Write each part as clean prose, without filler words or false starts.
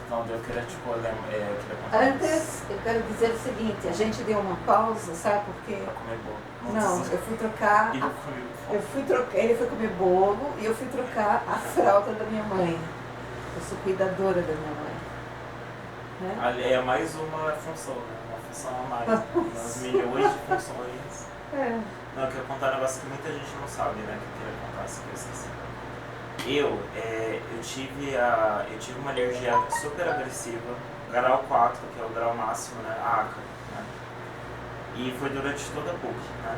Então, eu queria, tipo, eu queria contar Antes, eu quero dizer o seguinte, a gente deu uma pausa, sabe por quê? pra comer bolo. Não, eu fui trocar, ele foi comer bolo e eu fui trocar a fralda da minha mãe. Eu sou cuidadora da minha mãe. Né? Ali é mais uma função, né? Uma função a mais. Umas milhões de funções. É. Não, eu quero contar um negócio que muita gente não sabe, né? Que eu queria contar, assim, que eu esqueci. Eu tive uma alergia super agressiva, grau 4, que é o grau máximo, né? A ACA, né? E foi durante toda a PUC, né?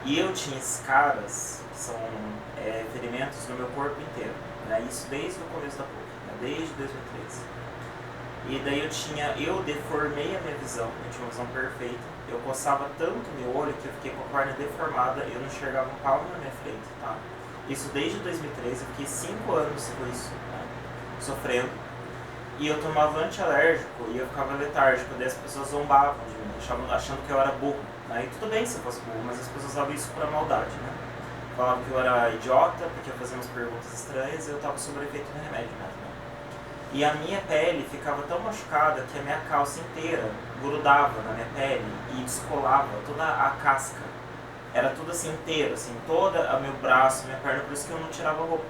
E eu tinha escaras, que são ferimentos no meu corpo inteiro, né? Isso desde o começo da PUC, né? Desde 2013. E daí eu deformei a minha visão, eu tinha uma visão perfeita. Eu coçava tanto meu olho que eu fiquei com a córnea deformada, eu não enxergava um palmo na minha frente, tá? Isso desde 2013, eu fiquei 5 anos com isso, né? Sofrendo. E eu tomava antialérgico e eu ficava letárgico, daí as pessoas zombavam de mim, achando que eu era burro, né? E tudo bem se eu fosse burro, mas as pessoas usavam isso pra maldade, né? Falavam que eu era idiota, porque eu fazia umas perguntas estranhas e eu tava sob efeito do remédio, né? E a minha pele ficava tão machucada que a minha calça inteira grudava na minha pele e descolava toda a casca. Era tudo assim inteiro, assim, toda o meu braço, minha perna, por isso que eu não tirava roupa.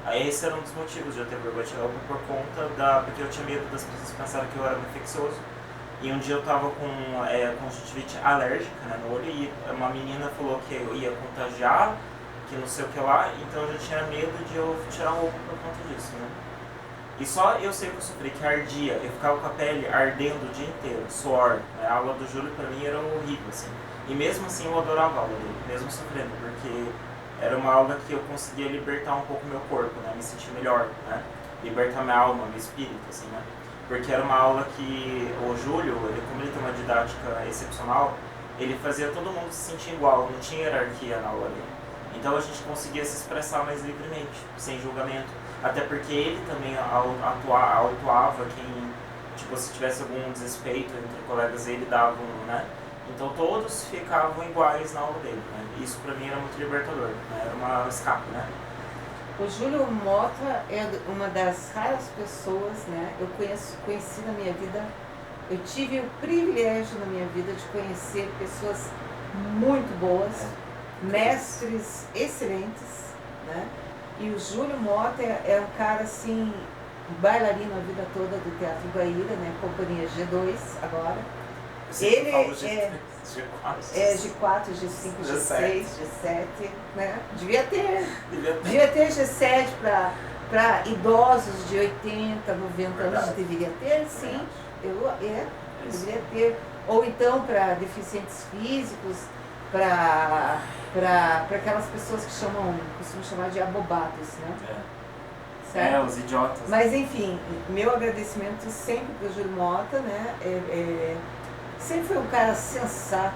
Aí esse era um dos motivos de eu ter vergonha de tirar roupa por conta porque eu tinha medo das pessoas pensarem que eu era infeccioso. E um dia eu tava com conjuntivite alérgica, né, no olho, e uma menina falou que eu ia contagiar, que não sei o que lá, então eu já tinha medo de eu tirar roupa por conta disso, né. E só eu sei que eu sofri, que ardia, eu ficava com a pele ardendo o dia inteiro, suor, né? A aula do Júlio pra mim era horrível, assim. E mesmo assim eu adorava a aula dele, mesmo sofrendo, porque era uma aula que eu conseguia libertar um pouco meu corpo, né? Me sentir melhor, né? Libertar minha alma, meu espírito, assim, né? Porque era uma aula que o Júlio, como ele tem uma didática excepcional, ele fazia todo mundo se sentir igual, não tinha hierarquia na aula dele. Então a gente conseguia se expressar mais livremente, sem julgamento. Até porque ele também autuava quem, tipo, se tivesse algum desrespeito entre colegas, ele dava né? Então todos ficavam iguais na aula dele, né? Isso pra mim era muito libertador, né? Era uma escape, né? O Júlio Mota é uma das raras pessoas, né? Eu conheci na minha vida, eu tive o privilégio na minha vida de conhecer pessoas muito boas, mestres excelentes, né? E o Júlio Mota é um cara assim, bailarino a vida toda do Teatro Guaíra, né? Companhia G2 agora. Ele é G4, G5, G6, G7, né? Devia ter G7 para idosos de 80, 90 anos, deveria ter, sim. Deveria ter. Ou então para deficientes físicos, para aquelas pessoas que costumam chamar de abobados, né? Certo? Os idiotas. Mas enfim, meu agradecimento sempre para o Júlio Mota, né? Sempre foi um cara sensato,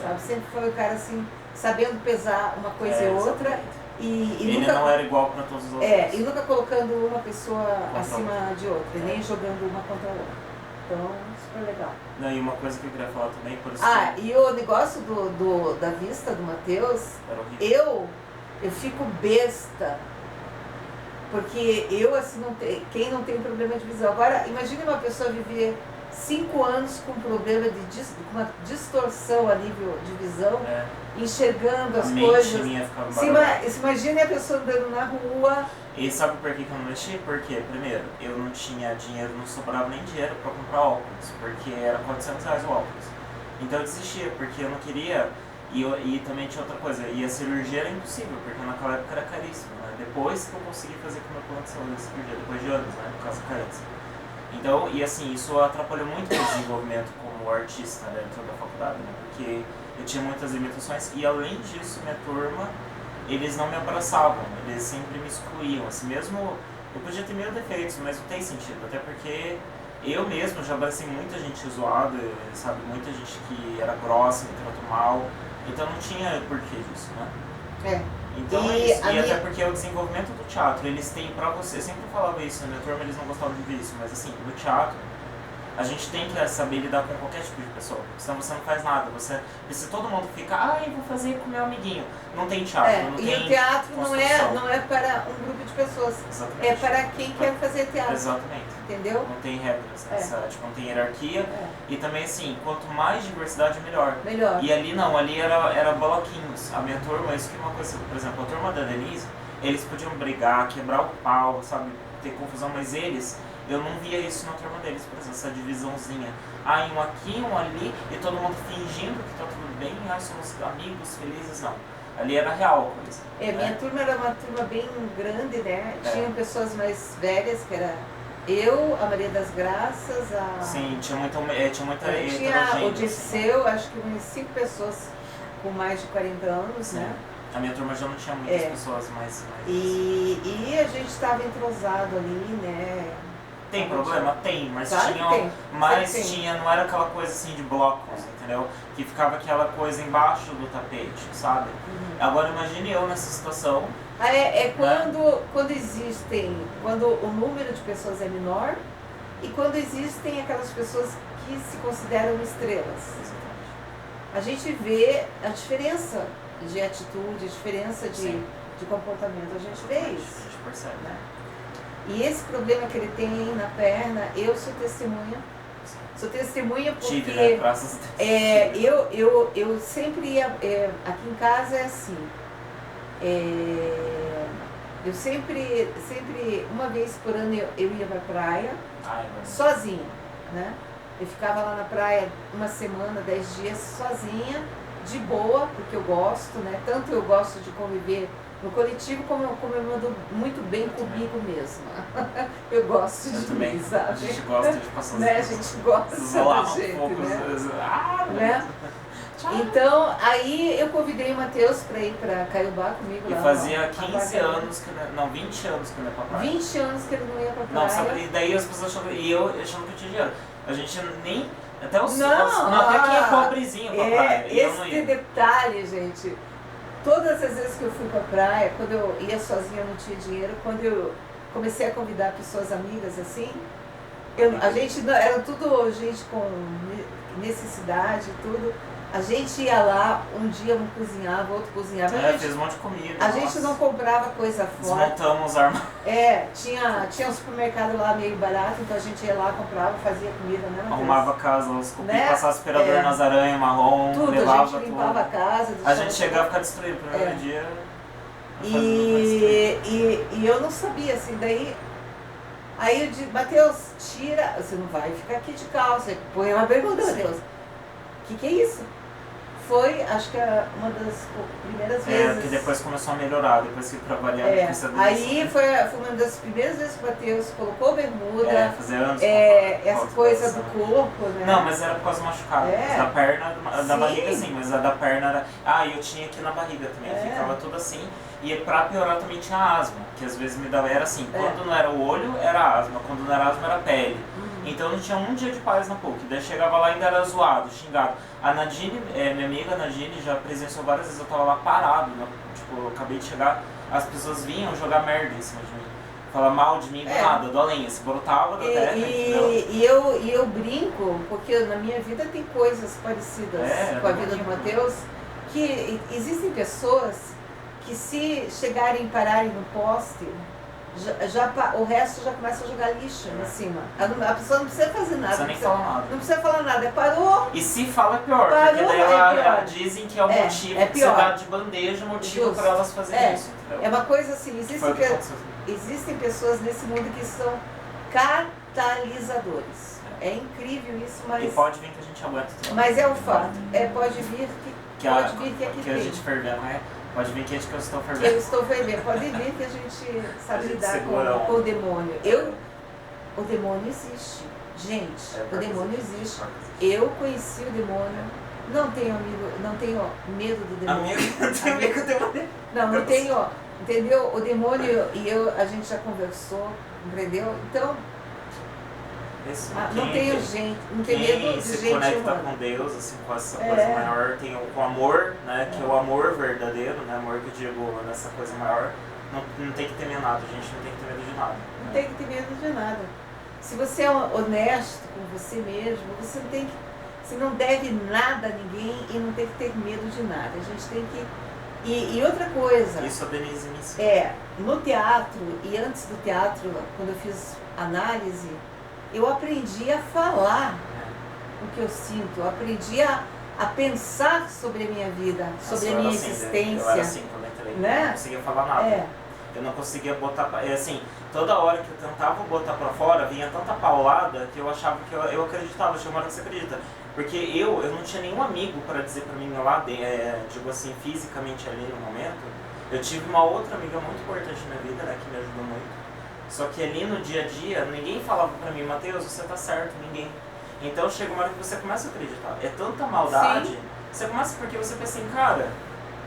sabe? Sempre foi um cara assim, sabendo pesar uma coisa e outra. E ele nunca, não era igual para todos os outros. E nunca colocando uma pessoa acima de outra, nem jogando uma contra a outra. Então, super legal. Não, e uma coisa que eu queria falar também, por isso e o negócio da vista do Matheus, eu fico besta, porque eu assim quem não tem problema de visão. Agora, imagine uma pessoa viver 5 anos com problema com uma distorção a nível de visão, enxergando as coisas. Se imagine a pessoa andando na rua. E sabe por que eu não mexi? Porque, primeiro, eu não tinha dinheiro, não sobrava nem dinheiro para comprar óculos, porque era R$400 o óculos. Então eu desistia, porque eu não queria, e também tinha outra coisa, e a cirurgia era impossível, porque naquela época era caríssimo, né? Depois que eu consegui fazer com o meu plano de saúde a cirurgia, depois de anos, né, por causa da carência. Então, e assim, isso atrapalhou muito o meu desenvolvimento como artista dentro da faculdade, né? Porque eu tinha muitas limitações, e além disso, minha turma, eles não me abraçavam, eles sempre me excluíam, assim, mesmo eu podia ter mil defeitos, mas não tem sentido, até porque eu mesmo já abracei muita gente zoada, sabe, muita gente que era grossa, me tratou mal, então não tinha porquê disso, né? Então é isso, e até porque o desenvolvimento do teatro, eles têm pra você, eu sempre falava isso, na minha turma eles não gostavam de ver isso, mas assim, no teatro, A gente tem que saber lidar com qualquer tipo de pessoa, senão você não faz nada. Se todo mundo fica, eu vou fazer com meu amiguinho. Não tem teatro, não e tem o teatro não construção. é para um grupo de pessoas. Exatamente. É para quem quer fazer teatro. Exatamente. Entendeu? Não tem regras, tipo, não tem hierarquia. E também assim, quanto mais diversidade, melhor. Melhor. E ali não, ali era bloquinhos. A minha turma, isso que é uma coisa, por exemplo, a turma da Denise, eles podiam brigar, quebrar o pau, sabe, ter confusão, mas eu não via isso na turma deles, por exemplo, essa divisãozinha. Um aqui, um ali, e todo mundo fingindo que tá tudo bem, somos amigos, felizes, não. Ali era real a coisa. Minha turma era uma turma bem grande, né? Tinham pessoas mais velhas, que era eu, a Maria das Graças, Sim, tinha muita heterogênea. Tinha o Dirceu, acho que umas 5 pessoas com mais de 40 anos, né? A minha turma já não tinha muitas pessoas mais... E a gente estava entrosado ali, né? Tem problema? Tem, mas claro tinha, não era aquela coisa assim de blocos, entendeu? Que ficava aquela coisa embaixo do tapete, sabe? Agora imagine eu nessa situação. Quando o número de pessoas é menor e quando existem aquelas pessoas que se consideram estrelas. A gente vê a diferença de atitude, a diferença de comportamento, a gente vê isso. A gente percebe, né? E esse problema que ele tem na perna, eu sou testemunha. Sou testemunha porque Tive, né? Graças a Deus. eu sempre ia, aqui em casa é assim, eu sempre, uma vez por ano eu ia pra praia, sozinha, né? Eu ficava lá na praia uma semana, 10 dias sozinha, de boa, porque eu gosto, né? Tanto eu gosto de conviver no coletivo, como eu mando muito bem comigo mesma. Eu gosto de mim, sabe? A gente gosta de passar né? A gente gosta da gente, né? Então, aí eu convidei o Matheus para ir para Caiobá comigo lá. E fazia 15 anos, 20 anos que eu não ia pra praia. 20 anos que ele não ia pra praia. Não, sabe, e daí as pessoas achando, e eu achando que eu tinha dinheiro. A gente nem, até os até quem é pobrezinho pra praia. Esse detalhe, gente. Todas as vezes que eu fui pra praia, quando eu ia sozinha, eu não tinha dinheiro. Quando eu comecei a convidar pessoas amigas assim, a gente, era tudo gente com necessidade e tudo. A gente ia lá, um dia um cozinhava, outro cozinhava. Fez um monte de comida. A gente não comprava coisa fora. Desmontamos os armários. Tinha um supermercado lá meio barato, então a gente ia lá, comprava, fazia comida, né? Arrumava a casa, os cupim, passava aspirador nas aranhas, marrom, tudo, levava a gente limpava tudo. a casa. A gente chegava a ficar destruído no primeiro dia. E eu não sabia, assim, daí... Aí eu disse, Matheus, tira, você não vai ficar aqui de calça. Põe uma pergunta, Matheus, o que é isso? Foi, acho que uma das primeiras vezes. Porque depois começou a melhorar, depois que trabalhava aí foi uma das primeiras vezes que o Matheus colocou bermuda. Fazia anos. Essa coisa do corpo, né? Não, mas era por causa do machucado. Da perna, da barriga sim, mas a da perna era. Eu tinha aqui na barriga também, ficava tudo assim. E pra piorar também tinha asma, que às vezes me dava, era assim, quando não era o olho, era asma, quando não era asma, era pele. Então não tinha um dia de paz na PUC, daí chegava lá e ainda era zoado, xingado. A Nadine, minha amiga Nadine, já presenciou várias vezes, eu tava lá parado, né? Tipo, eu acabei de chegar, as pessoas vinham jogar merda em cima de mim. Falar mal de mim do nada, do além, se brotava da terra, entendeu? E eu brinco, porque na minha vida tem coisas parecidas com a vida do Matheus, que existem pessoas que se chegarem e pararem no poste, o resto já começa a jogar lixo em cima. A pessoa não precisa fazer nada. Não precisa nem falar nada. Não precisa falar nada. Parou. E se fala é pior, porque daí dizem que é o motivo, que você dá de bandeja, o motivo para elas fazerem isso. Entendeu? É uma coisa assim, existem pessoas nesse mundo que são catalisadores. É incrível isso, mas... E pode vir que a gente aguenta tudo. Mas é um fato. Pode vir que aqui que a gente fervendo, né? Pode vir que eu estou fervendo. Eu estou fervendo. Pode vir que a gente sabe lidar com o demônio. O demônio existe. Gente, o demônio existe. Eu conheci o demônio. Não tenho medo do demônio. Tenho medo do demônio. Não tenho. Entendeu? O demônio e a gente já conversou, entendeu? Então, não tenho medo de gente se conecta com Deus, assim, com essa coisa maior, tem o amor, né, que é o amor verdadeiro, né, amor que eu digo nessa coisa maior, não tem que temer nada, a gente não tem que ter medo de nada. Não tem que ter medo de nada. Se você é honesto com você mesmo, você não deve nada a ninguém e não tem que ter medo de nada. A gente tem que... E outra coisa... Isso a Denise me ensinou. No teatro e antes do teatro, quando eu fiz análise, eu aprendi a falar o que eu sinto, eu aprendi a pensar sobre a minha vida, sobre a minha existência. Eu era assim quando entrei, né? Não conseguia falar nada. Eu não conseguia botar, assim, toda hora que eu tentava botar pra fora, vinha tanta paulada que eu achava que eu acreditava, tinha uma hora que você acredita. Porque eu não tinha nenhum amigo para dizer pra mim lá, digo assim, fisicamente ali no momento. Eu tive uma outra amiga muito importante na minha vida, né, que me ajudou muito. Só que ali no dia a dia, ninguém falava pra mim, Matheus, você tá certo, ninguém. Então chega uma hora que você começa a acreditar. É tanta maldade, Sim. Você começa porque você pensa assim, cara,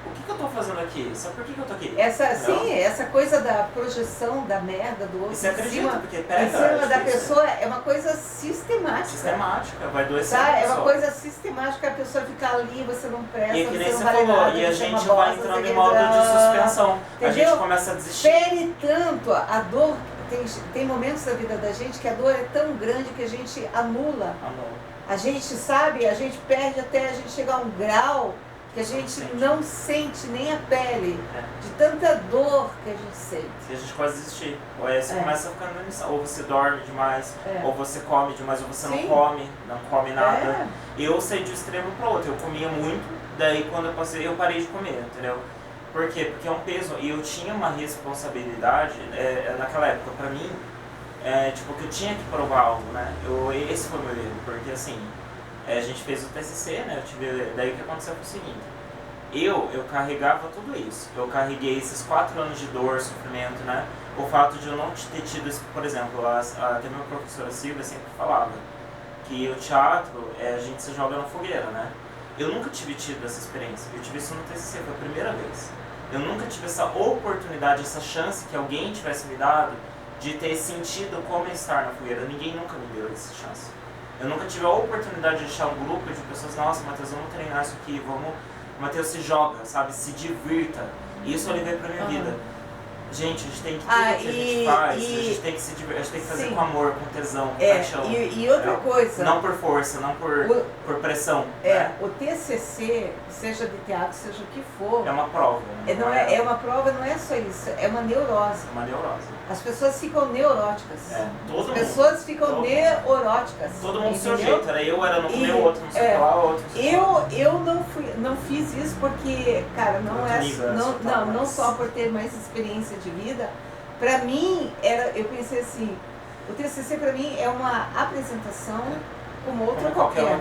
o que eu tô fazendo aqui? Sabe por que eu tô aqui? Essa coisa da projeção da merda do outro e você acredita, porque pega, em cima da pessoa é uma coisa sistemática. Sistemática, vai doer É uma coisa sistemática, a pessoa ficar ali, você não presta, e que nem você você não vale falou, nada, e a você é uma gente vai bosta, entrando você em modo de suspensão. Entendeu? A gente começa a desistir. Fere tanto a dor, tem momentos da vida da gente que a dor é tão grande que a gente anula. A gente sabe, a gente perde até a gente chegar a um grau que a gente não sente nem a pele, de tanta dor que a gente sente. E a gente quase desistir. Ou aí você começa a ficar na missão. Ou você dorme demais, ou você come demais, ou você não come nada. Eu saí de um extremo para outro. Eu comia muito, daí quando eu parei de comer, entendeu? Por quê? Porque é um peso. E eu tinha uma responsabilidade naquela época, pra mim, tipo, que eu tinha que provar algo, né? Esse foi o meu erro, porque assim, a gente fez o TCC, né? Daí o que aconteceu foi o seguinte, eu carregava tudo isso, eu carreguei esses 4 anos de dor, sofrimento, né? O fato de eu não ter tido, por exemplo, até minha professora Silvia sempre falava que o teatro, a gente se joga na fogueira, né? Eu nunca tive tido essa experiência, eu tive isso no TCC, foi a primeira vez. Eu nunca tive essa oportunidade, essa chance que alguém tivesse me dado de ter sentido como estar na fogueira. Ninguém nunca me deu essa chance. Eu nunca tive a oportunidade de deixar um grupo de pessoas, nossa, Matheus, vamos treinar isso aqui, Matheus, se joga, sabe, se divirta. E isso eu levei pra minha vida. Gente, a gente tem que tudo que a gente faz, a gente tem que se divertir, a gente tem que fazer com amor, com tesão, com paixão. E outra coisa... Não por força, não por pressão. Né? O TCC, seja de teatro, seja o que for... É uma prova. Né? É uma prova, não é só isso, é uma neurose. É uma neurose. As pessoas ficam neuróticas. Todo As pessoas ficam neuróticas. Todo mundo do seu jeito. Eu era no comer, o outro não sei lá, o outro não sei lá. Eu não fiz isso porque, cara, não só por ter mais experiência de vida. Pra mim, eu pensei assim, o TCC pra mim é uma apresentação como outra qualquer.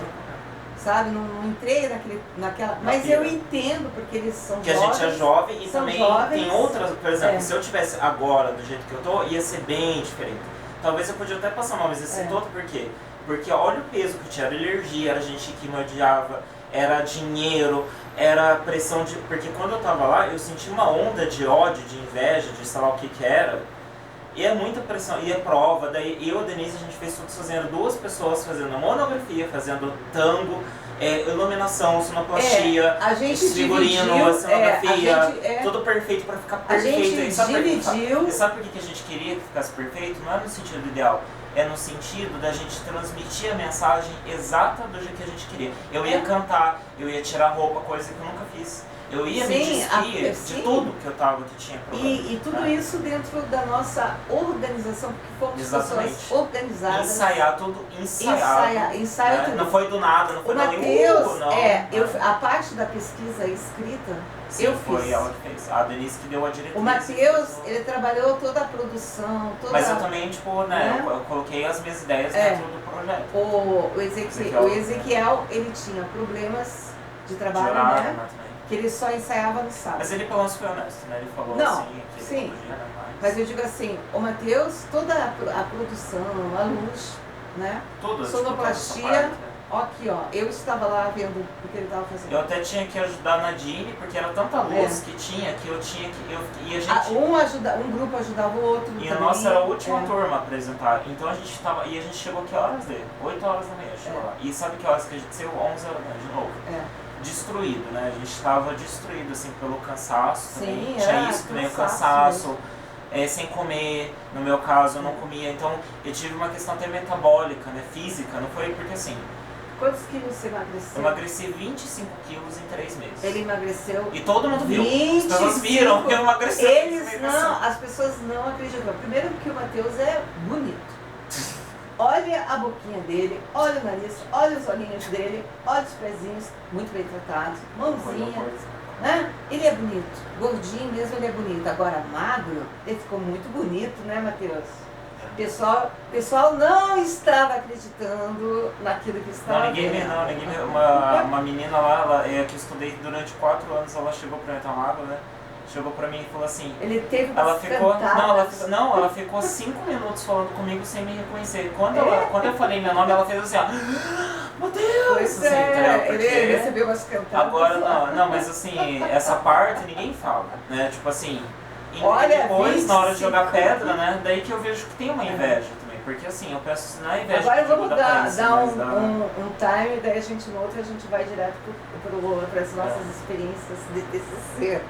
Sabe, não entrei naquela... Mas eu entendo, porque eles são jovens. Que a gente é jovem e também tem outras... Por exemplo, se eu tivesse agora, do jeito que eu tô, ia ser bem diferente. Talvez eu podia até passar mal, mas esse todo por quê? Porque olha o peso que tinha, era alergia, era gente que me odiava, era dinheiro, era pressão de... Porque quando eu tava lá, eu senti uma onda de ódio, de inveja, de sei lá o que era. E é muita pressão, e é prova, daí eu e a Denise, a gente fez tudo fazendo 2 pessoas fazendo monografia, fazendo tango, iluminação, sonoplastia, figurino, cenografia, tudo perfeito pra ficar perfeito. A gente dividiu... E sabe por que a gente queria que ficasse perfeito? Não é no sentido ideal, é no sentido da gente transmitir a mensagem exata do jeito que a gente queria. Eu ia cantar, eu ia tirar roupa, coisa que eu nunca fiz. Eu ia me despir de tudo que tinha problema. E tudo isso dentro da nossa organização, porque fomos pessoas organizadas. Ensaiar tudo, ensaiar tudo. Não foi do nada, não foi do Matheus, a parte da pesquisa escrita, eu fiz. Foi ela que fez. A Denise que deu a diretriz. O Matheus, ele trabalhou toda a produção, Mas eu também, tipo, né, eu coloquei as minhas ideias dentro do projeto. O Ezequiel, ele tinha problemas de trabalho, né? Que ele só ensaiava no sábado. Mas ele pelo menos foi honesto, né? Ele falou assim que ele podia, né? Mas eu digo assim, o Matheus, toda a produção, a luz, né? Sonoplastia, aqui ó, eu estava lá vendo o que ele estava fazendo. Eu até tinha que ajudar a Nadine, porque era tanta luz que tinha, que eu tinha que... E a gente... Um grupo ajudava o outro. E a nossa era a última turma a apresentar. Então a gente tava... E a gente chegou que horas dele? 8 horas da manhã chegou lá. E sabe que horas que a gente saiu? 11 horas da manhã de novo. Destruído, né? A gente estava destruído, assim, pelo cansaço também. Tinha isso também, o cansaço. sem comer, no meu caso eu não comia, então eu tive uma questão até metabólica, né, física, não foi porque assim, Quantos quilos você eu emagreceu? emagreci 25 quilos em 3 meses. Ele emagreceu. E todo mundo viu, as 25. pessoas viram que eu emagreci. Eles não, as pessoas não acreditam. Primeiro que o Matheus é bonito. Olha a boquinha dele, olha o nariz, olha os olhinhos dele, olha os pezinhos, muito bem tratados, mãozinha, né? Ele é bonito, gordinho mesmo ele é bonito. Agora magro, ele ficou muito bonito, né, Matheus? Pessoal não estava acreditando naquilo que estava Ninguém vendo. uma menina lá, que eu estudei durante 4 anos, ela chegou pra mim, tá magro, né? Chegou pra mim e falou assim, Ele teve ela umas ficou, cantadas. ela ficou 5 minutos falando comigo sem me reconhecer. Quando eu falei meu nome, ela fez assim, ó, Matheus! Pois Assim, tá ligado? ele recebeu umas cantadas. Agora não, mas assim, essa parte ninguém fala, né? Tipo assim, e Olha, depois, na hora de 25. jogar pedra, né? Daí que eu vejo que tem uma inveja também. Porque assim, eu penso, não é inveja. Agora que eu vamos digo da dar aparência, mas um time, daí a gente no outro a gente vai direto para as nossas experiências de TCC.